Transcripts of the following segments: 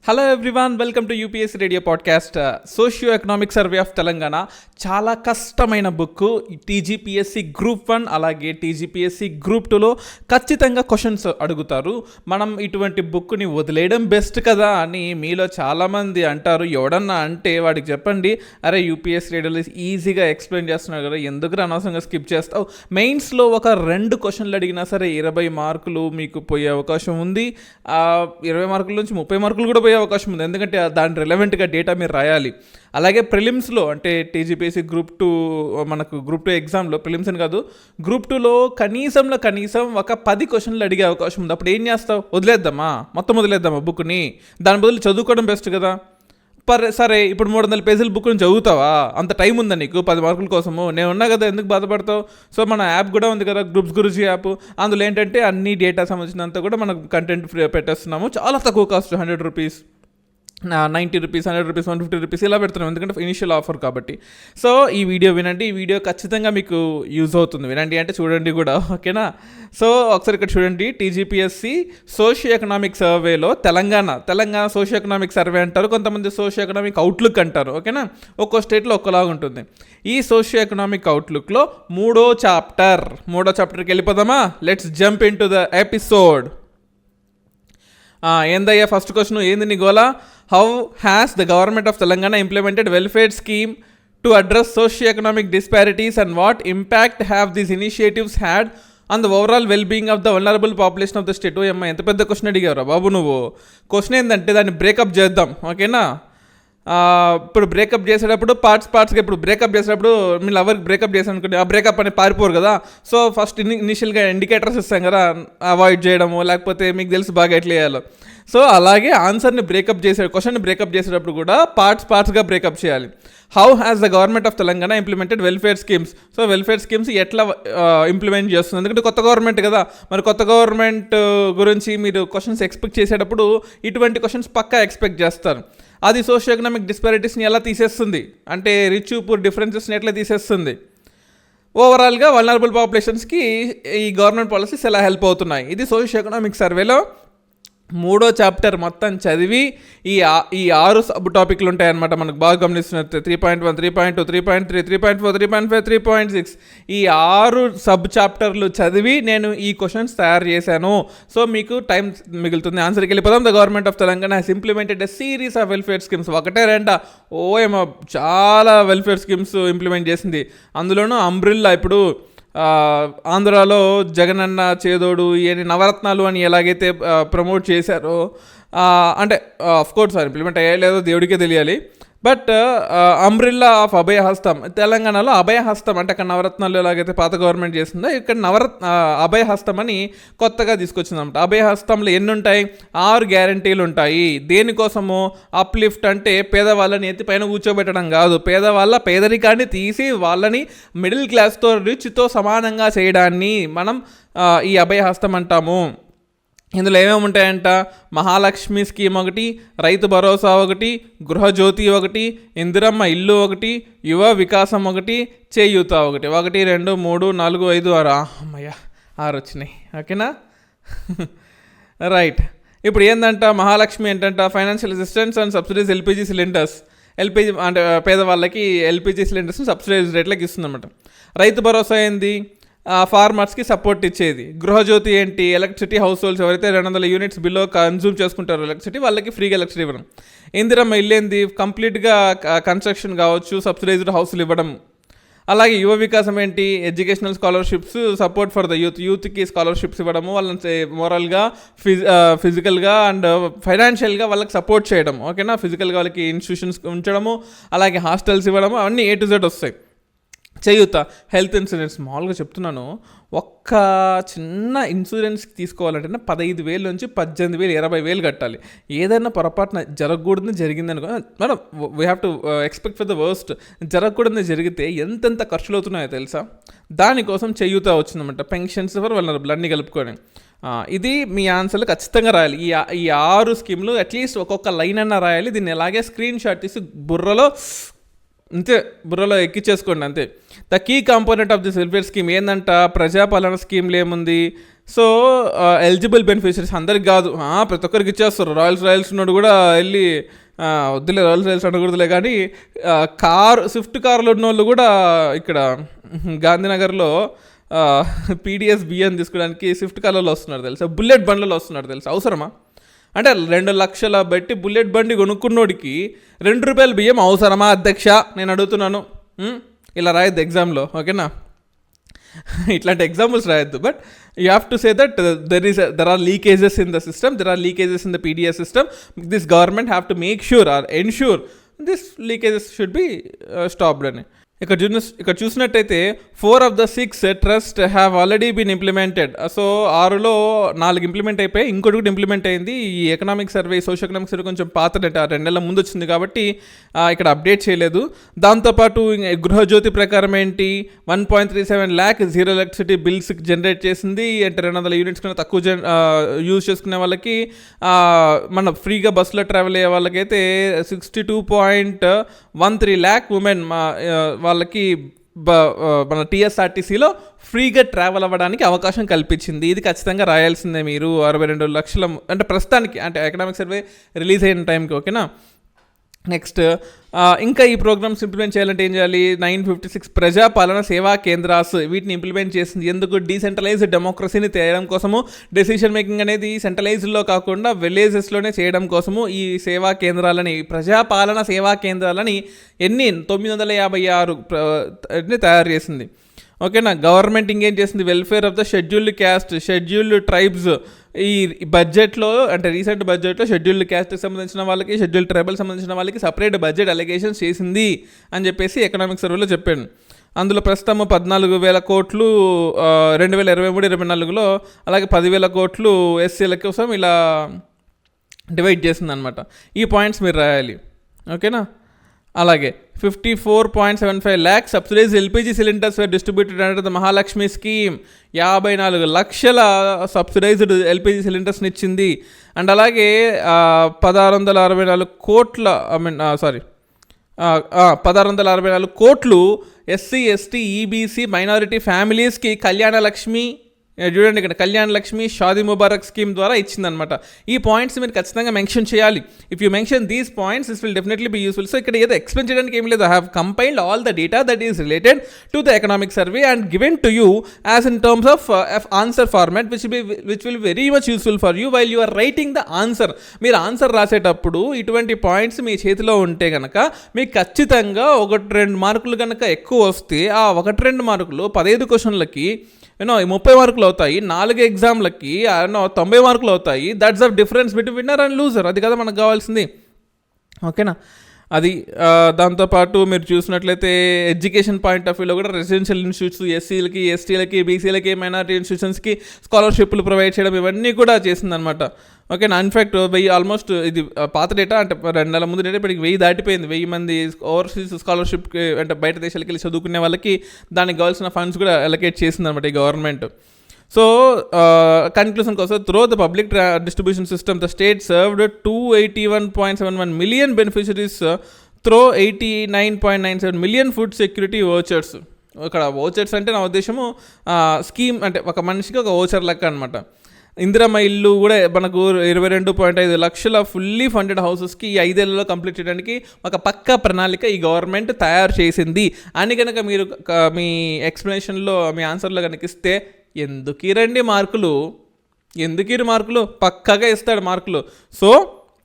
Hello everyone, welcome to UPSC radio podcast. Socio economic survey of Telangana చాలా కష్టమైన book. TGPSC group 1 అలాగే TGPSC group 2లో ఖచ్చితంగా questions అడుగుతారు. మనం ఇటువంటి బుక్ని వదిలేయడం బెస్ట్ కదా అని మీలో చాలామంది అంటారు. ఎవడన్నా అంటే వాడికి చెప్పండి, అరే యూపీఎస్సీ రేడియోలో ఈజీగా ఎక్స్ప్లెయిన్ చేస్తున్నారు కదా, ఎందుకు అనవసరంగా స్కిప్ చేస్తావు. మెయిన్స్లో ఒక 2 క్వశ్చన్లు అడిగినా సరే 20 మార్కులు మీకు పోయే అవకాశం ఉంది. 20 మార్కుల నుంచి 30 మార్కులు కూడా పోయే అవకాశం ఉంది, ఎందుకంటే దాని రిలవెంట్గా డేటా మీరు రాయాలి. అలాగే ప్రిలిమ్స్లో అంటే టీజీపీఎస్సీ గ్రూప్ 2 మనకు గ్రూప్ 2 ఎగ్జామ్లో, ప్రిలిమ్స్ అని కాదు గ్రూప్ 2లో కనీసం ఒక 10 క్వశ్చన్లు అడిగే అవకాశం ఉంది. అప్పుడు ఏం చేస్తావు? మొత్తం వదిలేద్దామా బుక్ని? దాని బదులు చదువుకోవడం బెస్ట్ కదా. సరే, ఇప్పుడు 300 పేజీల బుక్ని చదువుతావా? అంత టైం ఉందా నీకు 10 మార్కుల కోసము? నేను ఉన్నా కదా, ఎందుకు బాధపడతావు? సో మన యాప్ కూడా ఉంది కదా, గ్రూప్స్ గురించి యాప్. అందులో ఏంటంటే అన్ని డేటా సంబంధించినంత కూడా మనకు కంటెంట్ ఫ్రీ పెట్టేస్తున్నాము. చాలా తక్కువ cost, 100 rupees, 90 rupees, 100 rupees, 150 rupees ఇలా పెడుతున్నాం, ఎందుకంటే ఇనిషియల్ ఆఫర్ కాబట్టి. సో ఈ వీడియో వినండి, ఈ వీడియో ఖచ్చితంగా మీకు యూజ్ అవుతుంది. వినండి అంటే చూడండి కూడా, ఓకేనా? సో ఒకసారి ఇక్కడ చూడండి, టీజీపీఎస్సీ సోషియో ఎకనామిక్ సర్వేలో తెలంగాణ సోషియో ఎకనామిక్ సర్వే అంటారు, కొంతమంది సోషియో ఎకనామిక్ అవుట్లుక్ అంటారు, ఓకేనా? ఒక్కో స్టేట్లో ఒక్కలాగా ఉంటుంది. ఈ సోషియో ఎకనామిక్ అవుట్లుక్లో మూడో చాప్టర్కి వెళ్ళిపోదామా? Let's jump in to the episode. ఏందయ్యా ఫస్ట్ క్వశ్చన్, ఏంది నీ గోలా? How has the government of Telangana implemented welfare scheme to address socio-economic disparities and what impact have these initiatives had on the overall well being of the vulnerable population of the state? అమ్మ, ఎంత పెద్ద question అడిగావురా బాబు నువ్వు. Question ఏంటంటే దాన్ని breakup చేద్దాం, ఓకేనా? ఇప్పుడు breakup చేసేటప్పుడు పార్ట్స్గా, ఇప్పుడు బ్రేకప్ చేసేటప్పుడు మీ లవర్కి బ్రేకప్ చేసాను అనుకోండి, ఆ బ్రేకప్ అని పారిపోరు కదా. సో ఫస్ట్ ఇనిషియల్గా ఇండికేటర్స్ ఇస్తాం కదా, అవాయిడ్ చేయడము, లేకపోతే మీకు తెలుసు బాగా ఎట్లా చేయాలో. సో అలాగే ఆన్సర్ని క్వశ్చన్ని బ్రేకప్ చేసేటప్పుడు కూడా పార్ట్స్గా బ్రేకప్ చేయాలి. How has the government of Telangana implemented welfare schemes? So welfare schemes ఎట్లా ఇంప్లిమెంట్ చేస్తుంది? ఎందుకంటే కొత్త గవర్నమెంట్ కదా, మరి కొత్త గవర్నమెంట్ గురించి మీరు క్వశ్చన్స్ ఎక్స్పెక్ట్ చేసేటప్పుడు ఇటువంటి క్వశ్చన్స్ పక్కా ఎక్స్పెక్ట్ చేస్తారు. అది సోషియో ఎకనామిక్ డిస్పారిటీస్ని ఎలా తీసేస్తుంది అంటే రిచ్ పూర్ డిఫరెన్సెస్ని ఎట్లా తీసేస్తుంది? ఓవరాల్గా వల్నరబుల్ పాపులేషన్స్కి ఈ గవర్నమెంట్ పాలసీస్ ఎలా హెల్ప్ అవుతున్నాయి? ఇది సోషియో ఎకనామిక్ సర్వేలో మూడో చాప్టర్ మొత్తం చదివి ఈ 6 సబ్ టాపిక్లు ఉంటాయన్నమాట. మనకు బాగా గమనిస్తున్నట్టు 3.1, 3.2, 3.3, 3.4, 3.5, 3.6 ఈ 6 సబ్ చాప్టర్లు చదివి నేను ఈ క్వశ్చన్స్ తయారు చేశాను. సో మీకు టైం మిగులుతుంది. ఆన్సర్కి వెళ్ళిపోదాం. The government of Telangana has implemented a series of welfare schemes. ఒకటే రెండా, ఏమో చాలా వెల్ఫేర్ స్కీమ్స్ ఇంప్లిమెంట్ చేసింది. అందులోనూ అంబ్రిల్లా, ఇప్పుడు ఆంధ్రాలో జగనన్న చేదోడు ఇవన్నీ నవరత్నాలు అని ఎలాగైతే ప్రమోట్ చేశారో, అంటే అఫ్కోర్స్ ఇంప్లిమెంట్ అయ్యాయో లేదో దేవుడికే తెలియాలి. బట్ అంబ్రిల్లా ఆఫ్ అభయహస్తం, తెలంగాణలో అభయహస్తం అంటే అక్కడ నవరత్నాలు ఎలాగైతే పాత గవర్నమెంట్ చేసిందో ఇక్కడ అభయహస్తం అని కొత్తగా తీసుకొచ్చిందన్నమాట. అభయహస్తంలో ఎన్ని ఉంటాయి? 6 గ్యారంటీలు ఉంటాయి. దేనికోసము? అప్లిఫ్ట్ అంటే పేదవాళ్ళని ఎత్తి పైన కూర్చోబెట్టడం కాదు, పేదవాళ్ళ పేదరికాన్ని తీసి వాళ్ళని మిడిల్ క్లాస్తో రిచ్తో సమానంగా చేయడాన్ని మనం ఈ అభయహస్తం అంటాము. ఇందులో ఏమేమి ఉంటాయంట? మహాలక్ష్మి స్కీమ్ ఒకటి, రైతు భరోసా ఒకటి, గృహజ్యోతి ఒకటి, ఇందిరమ్మ ఇల్లు ఒకటి, యువ వికాసం ఒకటి, చేయూత ఒకటి. 1, 2, 3, 4, 5, 6. అమ్మయ్య, 6 వచ్చినాయి, ఓకేనా? రైట్. ఇప్పుడు ఏంటంట? మహాలక్ష్మి ఏంటంట? Financial assistance and subsidies LPG cylinders. LPG అంటే పేదవాళ్ళకి ఎల్పిజి సిలిండర్స్ని సబ్సిడైజ్ రేట్లకి ఇస్తుందన్నమాట. రైతు భరోసా ఏంది? ఫార్మర్స్కి సపోర్ట్ ఇచ్చేది. గృహజ్యోతి ఏంటి? ఎలక్ట్రిసిటీ హౌస్ హోల్డ్స్ ఎవరైతే 200 యూనిట్స్ బిలో కన్జ్యూమ్ చేసుకుంటారో ఎలక్ట్రిసిటీ, వాళ్ళకి ఫ్రీగా ఎలక్ట్రిసిటీ ఇవ్వడం. ఇందిరమ్మ ఇల్లు ఏంది? కంప్లీట్గా కన్స్ట్రక్షన్ కావచ్చు, సబ్సిడైజ్డ్ హౌస్లు ఇవ్వడం. అలాగే యువ వికాసం ఏంటి? Educational scholarships, support for the యూత్కి స్కాలర్షిప్స్ ఇవ్వడము, వాళ్ళని మోరల్గా ఫిజికల్గా అండ్ ఫైనాన్షియల్గా వాళ్ళకి సపోర్ట్ చేయడం, ఓకేనా? ఫిజికల్గా వాళ్ళకి ఇన్స్టిట్యూషన్స్ ఉంచడము, అలాగే హాస్టల్స్ ఇవ్వడము, అవన్నీ A to Z వస్తాయి. చేయూత, హెల్త్ ఇన్సూరెన్స్. మామూలుగా చెప్తున్నాను, ఒక్క చిన్న ఇన్సూరెన్స్కి తీసుకోవాలంటే 15,000 నుంచి 18,000, 20,000 కట్టాలి. ఏదైనా పొరపాటున జరగకూడదు జరిగింది అనుకో, madam we have to expect for the worst. జరగకూడదు జరిగితే ఎంతెంత ఖర్చులు అవుతున్నాయో తెలుసా? దానికోసం చేయూత వచ్చిందన్నమాట. పెన్షన్స్ ఫర్ వల్నరబుల్ అన్నీ కలుపుకొని. ఇది మీ ఆన్సర్లు ఖచ్చితంగా రాయాలి. ఈ 6 స్కీమ్లు అట్లీస్ట్ ఒక్కొక్క లైన్ అన్నా రాయాలి. దీన్ని ఎలాగే స్క్రీన్ షాట్ తీసి బుర్రలో ఎక్కించేసుకోండి అంతే. The key component of this welfare scheme ఏందంట? ప్రజాపాలన స్కీమ్లు ఏముంది? సో ఎలిజిబుల్ బెనిఫిషరీస్ అందరికి కాదు, ప్రతి ఒక్కరికి ఇచ్చేస్తారు. రాయల్స్ ఉన్నాడు కూడా వెళ్ళి వద్దులే రాయల్స్ అనకూడదులే, కానీ స్విఫ్ట్ కార్లు ఉన్న వాళ్ళు కూడా ఇక్కడ గాంధీనగర్లో పీడిఎస్ బియ్యం తీసుకోవడానికి స్విఫ్ట్ కార్లలో వస్తున్నారు తెలుసా, బుల్లెట్ బండ్లలో వస్తున్నారు తెలుసా. అవసరమా? అంటే 2 లక్షల పెట్టి బుల్లెట్ బండి కొనుక్కున్నోడికి 2 రూపాయల బియ్యం అవసరమా అధ్యక్ష? నేను అడుగుతున్నాను. ఇలా రాయద్దు ఎగ్జామ్లో, ఓకేనా? ఇట్లాంటి ఎగ్జాంపుల్స్ రాయొద్దు. But you have to say that there are leakages in the system, there are leakages in the PDS system. This government have to make sure or ensure this leakages should be stopped అని. ఇక్కడ చూసినట్టయితే 4 of the 6 trust have already been implemented. So 6లో 4 implement అయిపోయి, ఇంకోటి కూడా implement అయింది. ఈ economic survey, social economic survey కొంచెం పాతదట, 2 నెలల ముందు వచ్చింది కాబట్టి ఇక్కడ అప్డేట్ చేయలేదు. దాంతోపాటు గృహజ్యోతి ప్రకారం ఏంటి, 1.37 lakh zero electricity bills generate చేసింది. అంటే 200 యూనిట్స్ కన్నా తక్కువ యూజ్ చేసుకునే వాళ్ళకి, మన ఫ్రీగా బస్సులో ట్రావెల్ అయ్యే వాళ్ళకైతే 62.13 lakh ఉమెన్ వాళ్ళకి మన టీఎస్ఆర్టీసీలో ఫ్రీగా ట్రావెల్ అవ్వడానికి అవకాశం కల్పించింది. ఇది ఖచ్చితంగా రాయాల్సిందే మీరు. 62 లక్షల అంటే ప్రస్తుతానికి, అంటే ఎకనామిక్ సర్వే రిలీజ్ అయిన టైంకి, ఓకేనా? నెక్స్ట్ ఇంకా ఈ ప్రోగ్రామ్స్ ఇంప్లిమెంట్ చేయాలంటే ఏం చేయాలి? 956 ప్రజాపాలన సేవా కేంద్రాస్, వీటిని ఇంప్లిమెంట్ చేసింది. ఎందుకు? డీసెంట్రలైజ్డ్ డెమోక్రసీని తేయడం కోసము, డెసిషన్ మేకింగ్ అనేది సెంట్రలైజ్డ్లో కాకుండా విలేజెస్లోనే చేయడం కోసము ఈ సేవా కేంద్రాలని, ప్రజాపాలన సేవా కేంద్రాలని 956 తయారు చేసింది, ఓకేనా? గవర్నమెంట్ ఇంకేం చేసింది? Welfare of the scheduled caste, scheduled tribes. ఈ బడ్జెట్లో, అంటే రీసెంట్ బడ్జెట్లో షెడ్యూల్డ్ క్యాస్ట్కి సంబంధించిన వాళ్ళకి, షెడ్యూల్డ్ ట్రైబల్ సంబంధించిన వాళ్ళకి సపరేట్ బడ్జెట్ అలిగేషన్స్ చేసింది అని చెప్పేసి ఎకనామిక్ సర్వేలో చెప్పాను. అందులో ప్రస్తుతం 14,000 కోట్లు 2023-24లో, అలాగే 10,000 కోట్లు ఎస్సీల కోసం ఇలా డివైడ్ చేసింది అనమాట. ఈ పాయింట్స్ మీరు రాయాలి, ఓకేనా? అలాగే 54.75 lakh subsidise LPG cylinders were distributed under the Mahalakshmi scheme. 54 లక్షల సబ్సిడైజ్డ్ ఎల్పిజి సిలిండర్స్ని ఇచ్చింది. అండ్ అలాగే 1664 కోట్ల 1664 కోట్లు ఎస్సీ, ఎస్టీ, ఈబీసీ, మైనారిటీ ఫ్యామిలీస్కి కళ్యాణ లక్ష్మి, చూడండి ఇక్కడ కళ్యాణ్ లక్ష్మి, షాదీ ముబారక్ స్కీమ్ ద్వారా ఇచ్చిందనమాట. ఈ పాయింట్స్ మీరు ఖచ్చితంగా మెన్షన్ చేయాలి. If you mention these points this will definitely be useful. So ఇక్కడ ఏదో ఎక్స్ప్లెయిన్ చేయడానికి ఏం లేదు. I have compiled all the data that is related to the economic survey and given to you as in terms of answer format which will very much useful for you while you are writing the answer. మీరు answer రాసేటప్పుడు ఇటువంటి points మీ చేతిలో ఉంటే కనుక మీకు ఖచ్చితంగా 1-2 మార్కులు కనుక ఎక్కువ వస్తే, ఆ 1-2 మార్కులు 15 క్వశ్చన్లకి 30 మార్కులు అవుతాయి. 4 ఎగ్జామ్లకి 90 మార్కులు అవుతాయి. That's the difference between winner and loser. అది కదా మనకు కావాల్సింది, ఓకేనా? అది దాంతోపాటు మీరు చూసినట్లయితే ఎడ్యుకేషన్ పాయింట్ ఆఫ్ వ్యూలో కూడా రెసిడెన్షియల్ ఇన్స్టిట్యూట్స్ ఎస్సీలకి, ఎస్టీలకి, బీసీలకి, మైనారిటీ ఇన్స్టిట్యూషన్స్కి స్కాలర్షిప్లు ప్రొవైడ్ చేయడం, ఇవన్నీ కూడా చేసిందనమాట, ఓకేనా? ఇన్ఫ్యాక్ట్ 1000 ఆల్మోస్ట్, ఇది పాత డేటా, అంటే 2 నెలల ముందు డేటా, ఇప్పటికి 1000 దాటిపోయింది. 1000 మంది ఓవర్సీస్ స్కాలర్షిప్కి, అంటే బయట దేశాలకు వెళ్ళి చదువుకునే వాళ్ళకి దానికి కావాల్సిన ఫండ్స్ కూడా అలొకేట్ చేసిందనమాట ఈ గవర్నమెంట్. సో కన్క్లూషన్ కోసం, through the public distribution system the state served 281.71 million beneficiaries through 89.97 million food security vouchers. ఇక్కడ వోచర్స్ అంటే నా ఉద్దేశము స్కీమ్, అంటే ఒక మనిషికి ఒక వోచర్ లెక్క అనమాట. ఇందిరమ్మ ఇల్లు కూడా మనకు 22.5 లక్షల ఫుల్లీ ఫండెడ్ హౌసెస్కి ఈ 5 ఏళ్లలో కంప్లీట్ చేయడానికి ఒక పక్కా ప్రణాళిక ఈ గవర్నమెంట్ తయారు చేసింది అని కనుక మీరు మీ ఎక్స్ప్లెనేషన్లో, మీ ఆన్సర్లో కనుక ఇస్తే, ఎందుకు రండి మార్కులు, పక్కాగా ఇస్తాడు మార్కులు. సో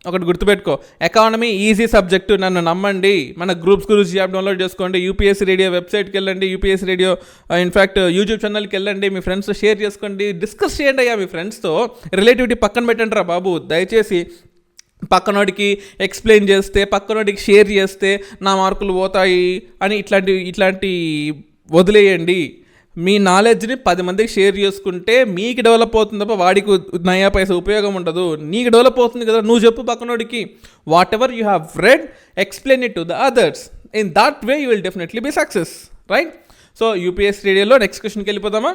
ఒకటి గుర్తుపెట్టుకో, ఎకానమీ ఈజీ సబ్జెక్టు, నన్ను నమ్మండి. మన గ్రూప్స్ గురించి యాప్ డౌన్లోడ్ చేసుకోండి, యూపీఎస్సీ రేడియో వెబ్సైట్కి వెళ్ళండి, యూపీఎస్సీ రేడియో ఇన్ఫ్యాక్ట్ యూట్యూబ్ ఛానల్కి వెళ్ళండి, మీ ఫ్రెండ్స్తో షేర్ చేసుకోండి, డిస్కస్ చేయండి అయ్యా మీ ఫ్రెండ్స్తో. రిలేటివిటీ పక్కన పెట్టండి రా బాబు, దయచేసి. పక్కనోడికి ఎక్స్ప్లెయిన్ చేస్తే, పక్కనోడికి షేర్ చేస్తే నా మార్కులు పోతాయి అని ఇట్లాంటి వదిలేయండి. మీ నాలెడ్జ్ని 10 మందికి షేర్ చేసుకుంటే మీకు డెవలప్ అవుతుంది తప్ప వాడికి నయా పైసా ఉపయోగం ఉండదు. నీకు డెవలప్ అవుతుంది కదా, నువ్వు చెప్పు పక్కనోడికి. Whatever you have read, explain it to the others. In that way you will definitely be success, right? So UPSC రేడియోలో నెక్స్ట్ క్వశ్చన్కి వెళ్ళిపోదామా?